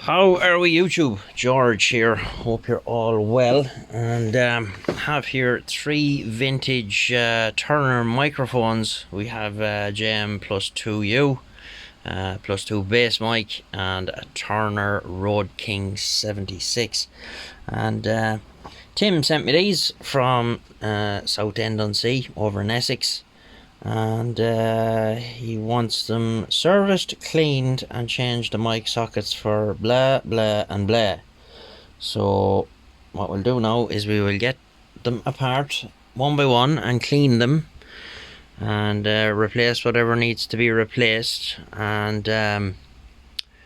How are we, YouTube? George here. Hope you're all well. And have here three vintage Turner microphones. We have JM plus 2U, plus 2 bass mic, and a Turner Road King 76. And Tim sent me these from Southend-on-Sea over in Essex. And he wants them serviced, cleaned, and changed the mic sockets for blah blah and blah. So what we'll do now is we will get them apart one by one and clean them and replace whatever needs to be replaced, and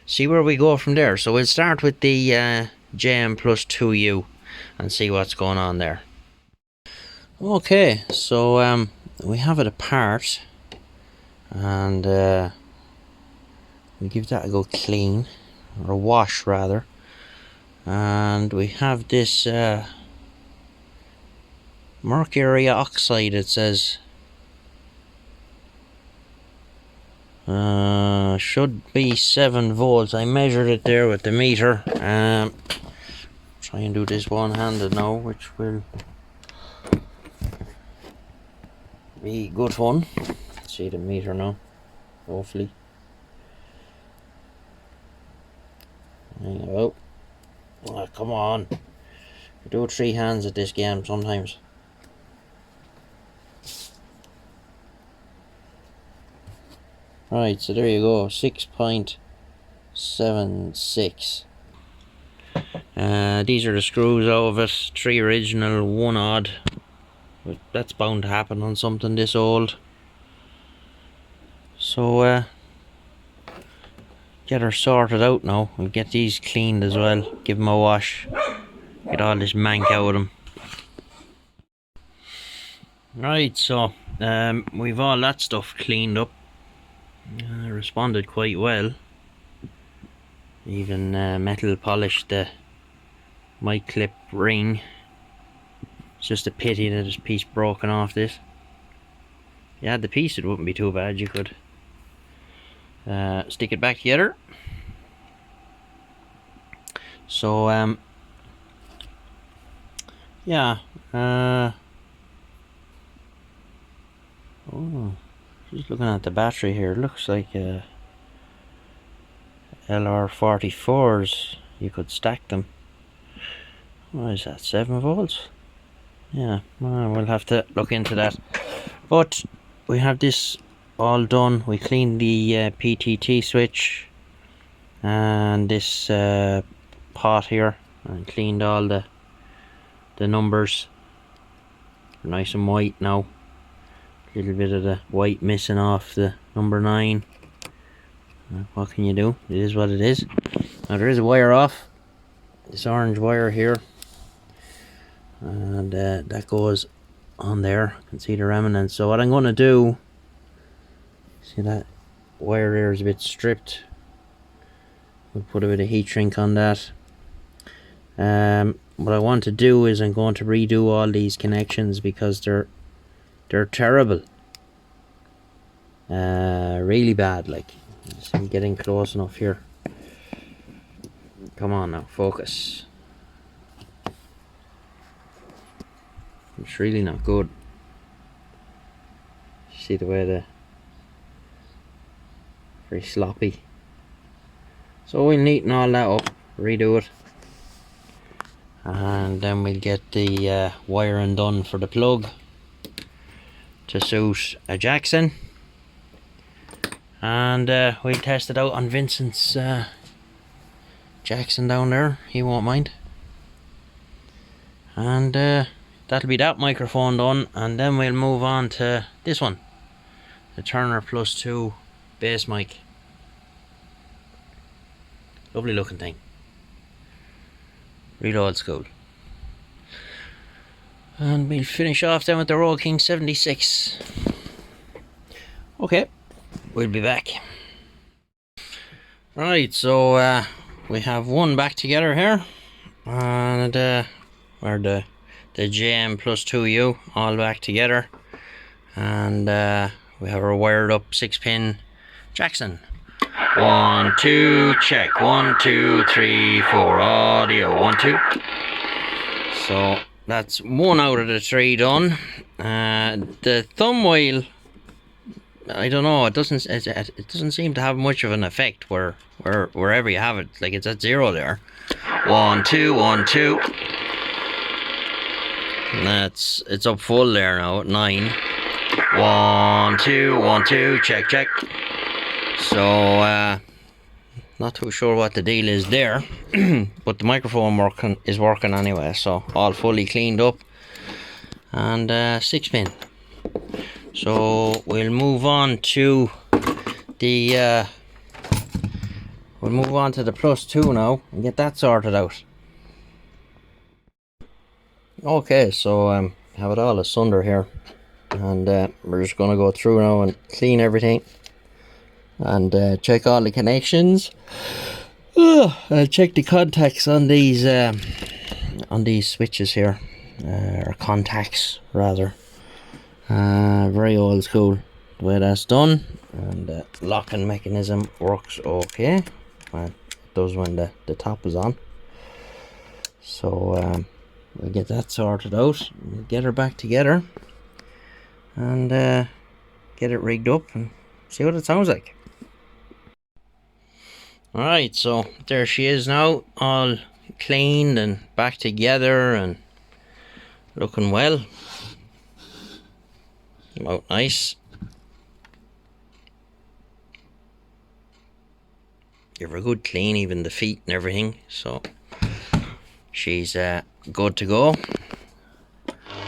see where we go from there. So we'll start with the JM plus 2U and see what's going on there. Okay, so we have it apart, and we give that a go clean, or a wash rather. And we have this mercury oxide, it says. Should be 7 volts. I measured it there with the meter. Try and do this one-handed now, which will be good fun. See the meter now, hopefully. There you go. Oh, come on. You do 3 hands at this game sometimes. Right, so there you go, 6.76. These are the screws out of it, 3 original, 1 odd. But that's bound to happen on something this old. So get her sorted out now. We'll get these cleaned as well, give them a wash, get all this mank out of them. Right, so we've all that stuff cleaned up. Responded quite well. Even metal polished the mic clip ring. It's just a pity that there's a piece broken off this. If you had the piece, it wouldn't be too bad. You could stick it back together. So yeah, oh, just looking at the battery here, it looks like LR44s. You could stack them. What is that, 7 volts? Yeah, well, we'll have to look into that. But we have this all done. We cleaned the PTT switch and this pot here, and cleaned all the numbers. They're nice and white now. A little bit of the white missing off the number 9. What can you do? It is what it is. Now there is a wire off. This orange wire here. And that goes on there. You can see the remnants. So what I'm going to do, see that wire there is a bit stripped. We'll put a bit of heat shrink on that. What I want to do is I'm going to redo all these connections because they're terrible. Really bad. Like, I'm getting close enough here. Come on now, focus. It's really not good. See the way very sloppy. So we'll neaten all that up, redo it, and then we'll get the wiring done for the plug to suit a Jackson, and we'll test it out on Vincent's Jackson down there. He won't mind. And that'll be that microphone done, and then we'll move on to this one, the Turner plus 2 bass mic. Lovely looking thing, real old school. And we'll finish off then with the Road King 76. Okay, we'll be back. Right, so we have one back together here, and where the JM plus 2U all back together, and we have our wired up 6-pin Jackson 1, 2, check. 1, 2, 3, 4. Audio. 1, 2. So that's 1 out of the 3 done. The thumb wheel, I don't know. It doesn't seem to have much of an effect wherever you have it. Like, it's at 0 there. 1, 2, 1, 2. And it's up full there now at 9. 1, 2, 1, 2. Check, check. So not too sure what the deal is there, but the microphone is working anyway. So all fully cleaned up, and 6-pin. So we'll move on to the +2 now and get that sorted out. Okay, so have it all asunder here, and we're just gonna go through now and clean everything and check all the connections. Check the contacts on these switches here, or contacts rather. Very old school the way that's done, and the locking mechanism works okay. Well, it does when the top is on. So we'll get that sorted out, get her back together, and get it rigged up and see what it sounds like. Alright, so there she is now, all cleaned and back together and looking well. Out nice. Give her a good clean, even the feet and everything, so she's good to go.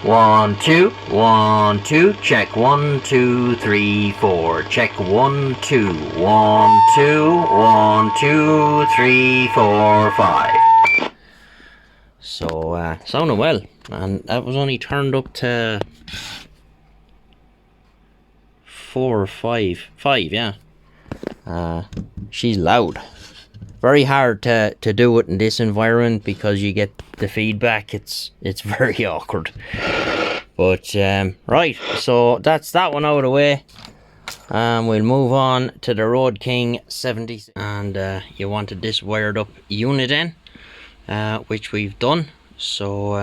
1, 2, 1, 2, check. 1, 2, 3, 4, check. 1, 2, 1, 2, 1, 2, 3, 4, 5. So sounding well, and that was only turned up to 4 or 5, yeah. She's loud. Very hard to do it in this environment because you get the feedback. It's very awkward. But right, so that's that one out of the way. We'll move on to the Road King 70, and you wanted this wired up unit in, which we've done. So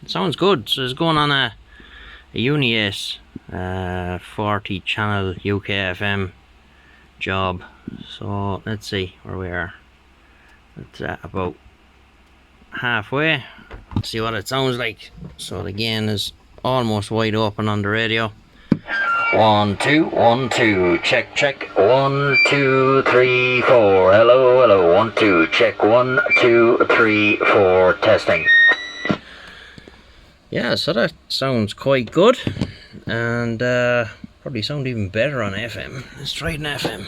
it sounds good. So it's going on a Uni-Ace 40 channel UK FM job. So let's see where we are. It's about halfway. Let's see what it sounds like. So the gain is almost wide open on the radio. 1, 2, 1, 2, check, check. 1, 2, 3, 4. Hello, hello. 1, 2, check. 1, 2, 3, 4. Testing. Yeah, so that sounds quite good, and probably sound even better on FM. Let's try it in FM.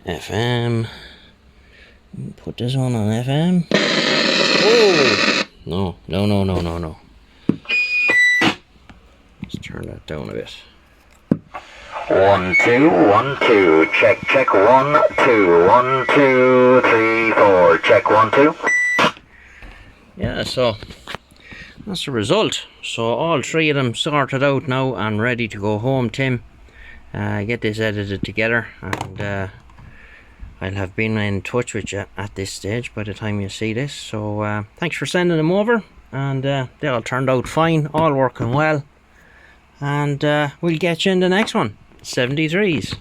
FM. Put this one on FM. Oh! No. Let's turn that down a bit. 1, 2, 1, 2, check, check. 1, 2, 1, 2, 3, 4, check. 1, 2. Yeah, so that's the result. So all 3 of them sorted out now and ready to go home, Tim. Get this edited together, and I'll have been in touch with you at this stage by the time you see this. So thanks for sending them over, and they all turned out fine, all working well, and we'll get you in the next one. 73s.